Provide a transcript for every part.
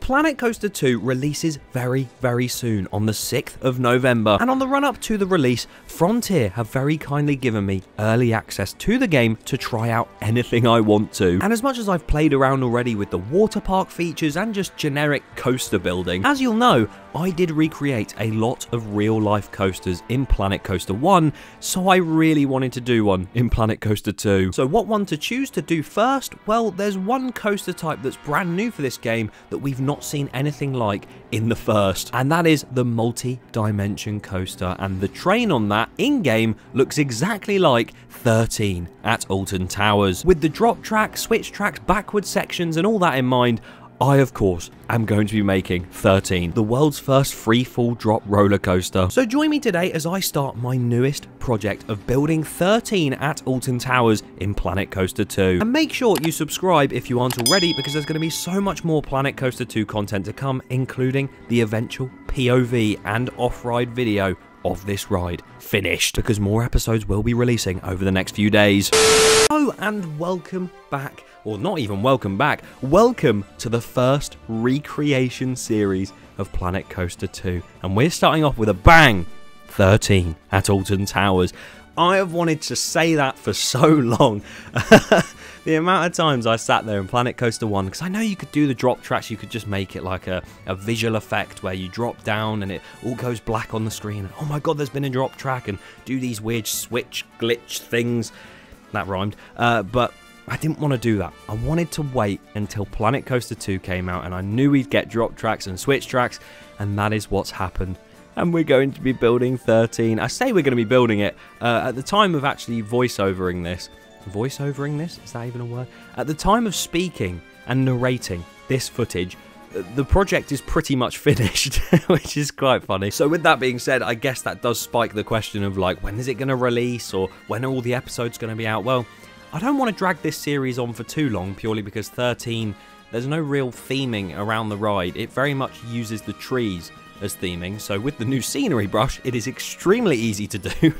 Planet Coaster 2 releases very, very soon on the 6th of November, and on the run-up to the release, Frontier have very kindly given me early access to the game to try out anything I want to. And as much as I've played around already with the water park features and just generic coaster building, as you'll know, I did recreate a lot of real-life coasters in Planet Coaster 1, so I really wanted to do one in Planet Coaster 2. So what one to choose to do first? Well, there's one coaster type that's brand new for this game that we've not seen anything like in the first, and that is the multi-dimension coaster, and the train on that in-game looks exactly like 13 at Alton Towers. With the drop track, switch tracks, backward sections and all that in mind, I, of course, am going to be making 13, the world's first free-fall drop roller coaster. So join me today as I start my newest project of building 13 at Alton Towers in Planet Coaster 2. And make sure you subscribe if you aren't already, because there's going to be so much more Planet Coaster 2 content to come, including the eventual POV and off-ride video of this ride finished, because more episodes will be releasing over the next few days. Oh, and welcome back, or not even welcome back, welcome to the first recreation series of Planet Coaster 2, and we're starting off with a bang, 13 at Alton Towers. I have wanted to say that for so long. The amount of times I sat there in Planet Coaster 1, because I know you could do the drop tracks, you could just make it like a visual effect where you drop down and it all goes black on the screen, and oh my god, there's been a drop track, and do these weird switch glitch things. That rhymed. But I didn't want to do that. I wanted to wait until Planet Coaster 2 came out, and I knew we'd get drop tracks and switch tracks, and that is what's happened. And we're going to be building 13. I say we're going to be building it at the time of actually voiceovering this. Voiceovering this? Is that even a word? At the time of speaking and narrating this footage, the project is pretty much finished, which is quite funny. So with that being said, I guess that does spike the question of like, when is it going to release, or when are all the episodes going to be out? Well, I don't want to drag this series on for too long, purely because 13, there's no real theming around the ride. It very much uses the trees as theming, so with the new scenery brush, it is extremely easy to do.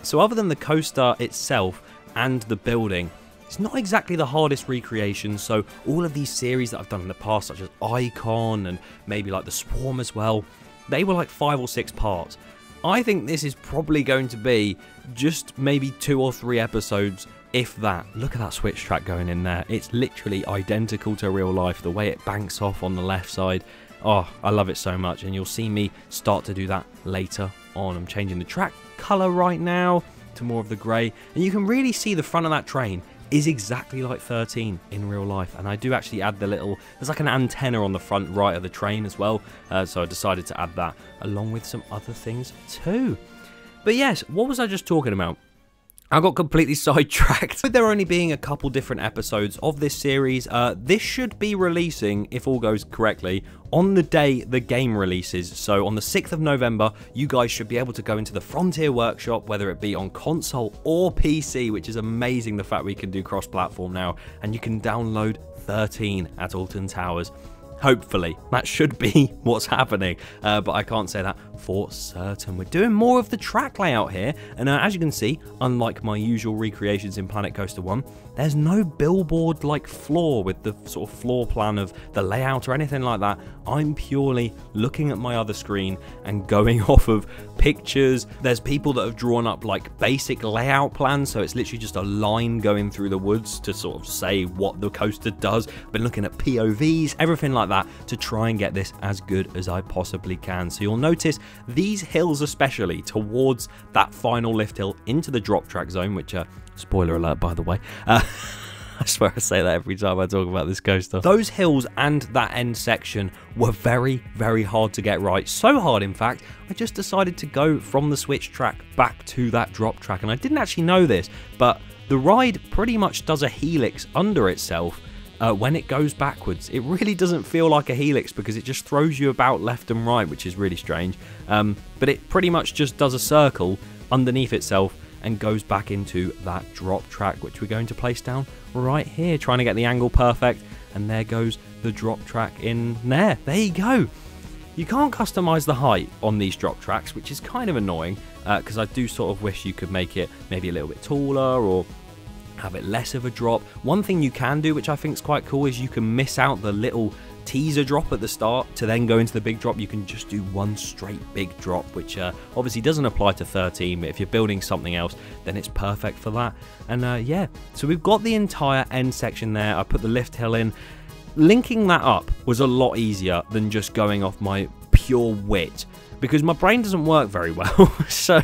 So other than the coaster itself and the building, it's not exactly the hardest recreation. So all of these series that I've done in the past, such as Icon and maybe like the Swarm as well, they were like 5 or 6 parts. I think this is probably going to be just maybe 2 or 3 episodes, if that. Look at that switch track going in there. It's literally identical to real life, the way it banks off on the left side. Oh, I love it so much, and you'll see me start to do that later on. I'm changing the track color right now to more of the grey, and you can really see the front of that train is exactly like 13 in real life. And I do actually add the little, there's like an antenna on the front right of the train as well, so I decided to add that along with some other things too. But yes, what was I just talking about? I got completely sidetracked. With there only being a couple different episodes of this series, this should be releasing, if all goes correctly, on the day the game releases. So on the 6th of November, you guys should be able to go into the Frontier Workshop, whether it be on console or PC, which is amazing, the fact we can do cross-platform now, and you can download 13 at Alton Towers. Hopefully, that should be what's happening, but I can't say that for certain. We're doing more of the track layout here, and as you can see, unlike my usual recreations in Planet Coaster 1, there's no billboard-like floor with the sort of floor plan of the layout or anything like that. I'm purely looking at my other screen and going off of pictures. There's people that have drawn up like basic layout plans, so it's literally just a line going through the woods to sort of say what the coaster does. Been looking at POVs, everything like that, to try and get this as good as I possibly can. So you'll notice these hills, especially towards that final lift hill into the drop track zone, which spoiler alert by the way, I swear I say that every time I talk about this coaster. Those hills and that end section were very, very hard to get right. So hard, in fact, I just decided to go from the switch track back to that drop track. And I didn't actually know this, but the ride pretty much does a helix under itself when it goes backwards. It really doesn't feel like a helix because it just throws you about left and right, which is really strange. But it pretty much just does a circle underneath itself and goes back into that drop track, which we're going to place down right here, trying to get the angle perfect. And there goes the drop track in there. There you go. You can't customize the height on these drop tracks, which is kind of annoying, because I do sort of wish you could make it maybe a little bit taller or have it less of a drop. One thing you can do, which I think is quite cool, is you can miss out the little teaser drop at the start to then go into the big drop. You can just do one straight big drop, which obviously doesn't apply to 13, but if you're building something else, then it's perfect for that. And yeah, so we've got the entire end section there. I put the lift hill in. Linking that up was a lot easier than just going off my pure wit, because my brain doesn't work very well. So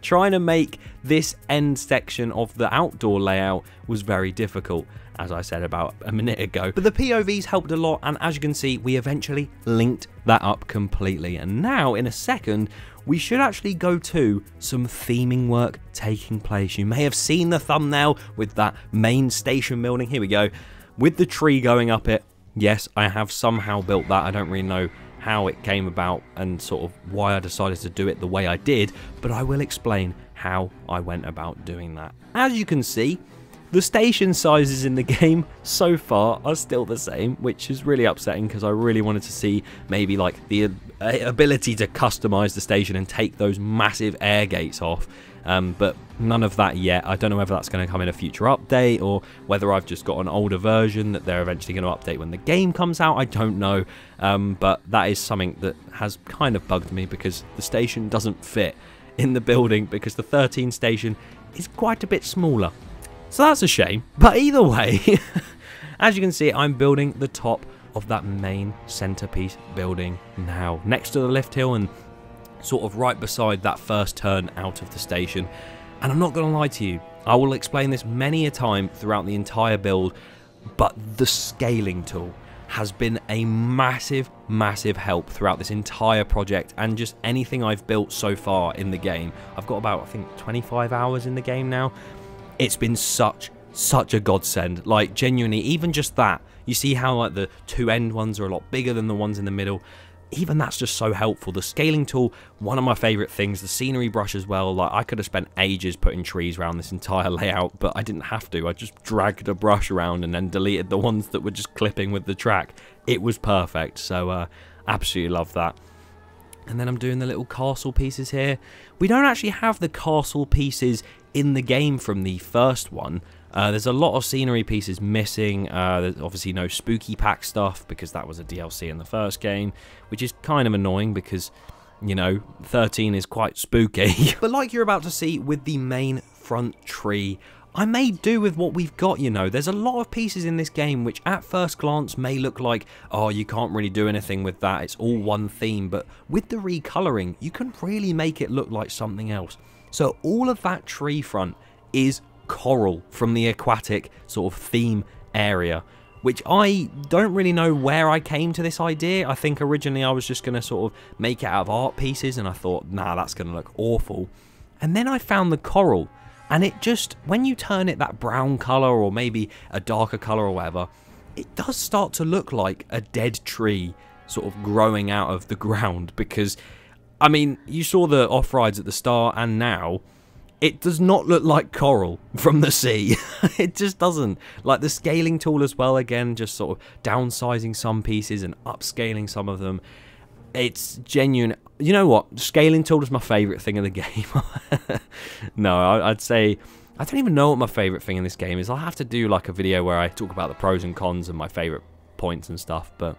trying to make this end section of the outdoor layout was very difficult, as I said about a minute ago. But the POVs helped a lot, and as you can see, we eventually linked that up completely. And now, in a second, we should actually go to some theming work taking place. You may have seen the thumbnail with that main station building. Here we go. With the tree going up it. Yes, I have somehow built that. I don't really know how it came about and sort of why I decided to do it the way I did, but I will explain how I went about doing that. As you can see, the station sizes in the game so far are still the same, which is really upsetting because I really wanted to see maybe like the ability to customize the station and take those massive air gates off. But none of that yet. I don't know whether that's going to come in a future update or whether I've just got an older version that they're eventually going to update when the game comes out. I don't know. But that is something that has kind of bugged me because the station doesn't fit in the building because the 13 station is quite a bit smaller. So that's a shame. But either way, as you can see, I'm building the top of that main centerpiece building now, next to the lift hill and sort of right beside that first turn out of the station. And I'm not going to lie to you, I will explain this many a time throughout the entire build, but the scaling tool has been a massive help throughout this entire project and just anything I've built so far in the game. I've got about, I think, 25 hours in the game now. It's been such a godsend. Like, genuinely, even just that, you see how like the two end ones are a lot bigger than the ones in the middle. Even that's just so helpful. The scaling tool, one of my favorite things. The scenery brush as well. Like, I could have spent ages putting trees around this entire layout, but I didn't have to. I just dragged a brush around and then deleted the ones that were just clipping with the track. It was perfect. So absolutely love that. And then I'm doing the little castle pieces here. We don't actually have the castle pieces in the game from the first one. There's a lot of scenery pieces missing. There's obviously no spooky pack stuff because that was a DLC in the first game, which is kind of annoying because, you know, 13 is quite spooky. But like you're about to see with the main front tree, I made do with what we've got, you know. There's a lot of pieces in this game which at first glance may look like, oh, you can't really do anything with that, it's all one theme, but with the recoloring, you can really make it look like something else. So all of that tree front is coral from the aquatic sort of theme area, which I don't really know where I came to this idea. I think originally I was just going to sort of make it out of art pieces, and I thought, nah, that's going to look awful. And then I found the coral, and it just, when you turn it that brown colour or maybe a darker colour or whatever, it does start to look like a dead tree sort of growing out of the ground. Because, I mean, you saw the off-rides at the start and now, it does not look like coral from the sea. It just doesn't. Like the scaling tool as well, again, just sort of downsizing some pieces and upscaling some of them. It's genuine. You know what? Scaling tool is my favourite thing in the game. No, I'd say, I don't even know what my favourite thing in this game is. I'll have to do like a video where I talk about the pros and cons and my favourite points and stuff. But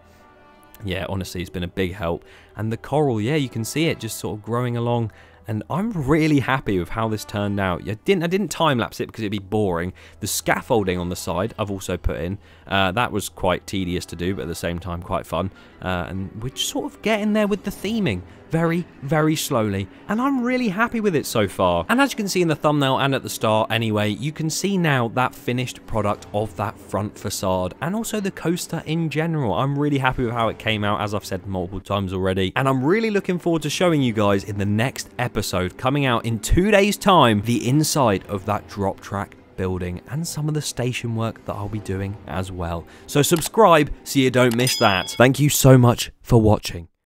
yeah, honestly, it's been a big help. And the coral, yeah, you can see it just sort of growing along. And I'm really happy with how this turned out. I didn't time-lapse it because it'd be boring. The scaffolding on the side I've also put in. That was quite tedious to do, but at the same time quite fun. And we're just sort of getting there with the theming. Very slowly. And I'm really happy with it so far. And as you can see in the thumbnail and at the start anyway, you can see now that finished product of that front facade. And also the coaster in general. I'm really happy with how it came out, as I've said multiple times already. And I'm really looking forward to showing you guys in the next episode coming out in 2 days' time the inside of that drop track building and some of the station work that I'll be doing as well. So subscribe so you don't miss that. Thank you so much for watching.